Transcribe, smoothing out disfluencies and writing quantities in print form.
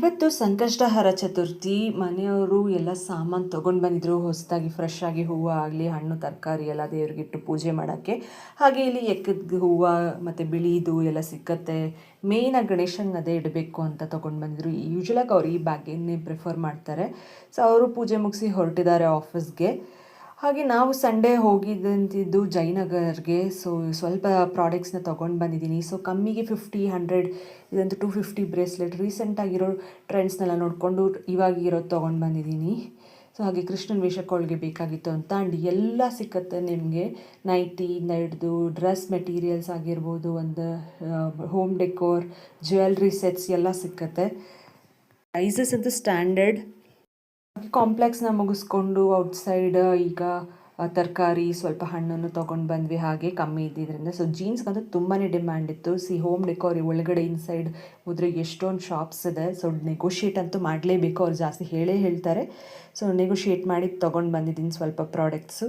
ಇವತ್ತು ಸಂಕಷ್ಟಹರ ಚತುರ್ಥಿ. ಮನೆಯವರು ಎಲ್ಲ ಸಾಮಾನು ತೊಗೊಂಡು ಬಂದಿದ್ರು, ಹೊಸದಾಗಿ ಫ್ರೆಶ್ ಆಗಿ ಹೂವು ಆಗಲಿ, ಹಣ್ಣು ತರಕಾರಿ ಎಲ್ಲ ದೇವ್ರಿಗಿಟ್ಟು ಪೂಜೆ ಮಾಡೋಕ್ಕೆ. ಹಾಗೆ ಇಲ್ಲಿ ಎಕ್ಕದ ಹೂವು ಮತ್ತು ಬಿಳಿದು ಎಲ್ಲ ಸಿಕ್ಕತ್ತೆ. ಮೇಯ್ನಾಗಿ ಗಣೇಶನ ಅದೇ ಇಡಬೇಕು ಅಂತ ತೊಗೊಂಡು ಬಂದಿದ್ರು. ಯೂಶ್ವಲಾಗಿ ಅವ್ರು ಈ ಬ್ಯಾಗನ್ನೇ ಪ್ರಿಫರ್ ಮಾಡ್ತಾರೆ. ಸೊ ಅವರು ಪೂಜೆ ಮುಗಿಸಿ ಹೊರಟಿದ್ದಾರೆ ಆಫೀಸ್ಗೆ. ಹಾಗೆ ನಾವು ಸಂಡೇ ಹೋಗಿದ್ದಂತಿದ್ದು ಜಯನಗರ್ಗೆ. ಸೊ ಸ್ವಲ್ಪ ಪ್ರಾಡಕ್ಟ್ಸ್ನ ತೊಗೊಂಡು ಬಂದಿದ್ದೀನಿ. ಸೊ ಕಮ್ಮಿಗೆ 50-100, ಇದಂತೂ 250 ಬ್ರೇಸ್ಲೆಟ್. ರೀಸೆಂಟಾಗಿರೋ ಟ್ರೆಂಡ್ಸ್ನೆಲ್ಲ ನೋಡಿಕೊಂಡು ಇವಾಗಿರೋದು ತೊಗೊಂಡು ಬಂದಿದ್ದೀನಿ. ಸೊ ಹಾಗೆ ಕೃಷ್ಣನ ವೇಷಕ್ಕೆ ಬೇಕಾಗಿತ್ತು ಅಂತ. ಆ್ಯಂಡ್ ಎಲ್ಲ ಸಿಕ್ಕತ್ತೆ ನಿಮಗೆ, ನೈಟಿಯಿಂದ ಹಿಡಿದು ಡ್ರೆಸ್ ಮೆಟೀರಿಯಲ್ಸ್ ಆಗಿರ್ಬೋದು, ಒಂದು ಹೋಮ್ ಡೆಕೋರ್, ಜ್ಯುವೆಲ್ರಿ ಸೆಟ್ಸ್ ಎಲ್ಲ ಸಿಕ್ಕತ್ತೆ. ಪ್ರೈಸಸ್ ಅಂತೂ ಸ್ಟ್ಯಾಂಡರ್ಡ್. ಕಾಂಪ್ಲೆಕ್ಸ್ನ ಮುಗಿಸ್ಕೊಂಡು ಔಟ್ಸೈಡ್ ಈಗ ತರಕಾರಿ, ಸ್ವಲ್ಪ ಹಣ್ಣನ್ನು ತೊಗೊಂಡು ಬಂದ್ವಿ. ಹಾಗೆ ಕಮ್ಮಿ ಇದ್ದಿದ್ದರಿಂದ ಸೊ ಜೀನ್ಸ್ಗಂತೂ ತುಂಬಾ ಡಿಮ್ಯಾಂಡ್ ಇತ್ತು. ಹೋಮ್ ಡೆಕೋರ್ ಒಳಗಡೆ ಇನ್ಸೈಡ್ ಹೋದರೆ ಎಷ್ಟೊಂದು ಶಾಪ್ಸ್ ಇದೆ. ಸೊ ನೆಗೋಷಿಯೇಟ್ ಅಂತೂ ಮಾಡಲೇಬೇಕು, ಅವ್ರು ಜಾಸ್ತಿ ಹೇಳ್ತಾರೆ. ಸೊ ನೆಗೋಷಿಯೇಟ್ ಮಾಡಿ ತೊಗೊಂಡು ಬಂದಿದ್ದೀನಿ ಸ್ವಲ್ಪ ಪ್ರಾಡಕ್ಟ್ಸು.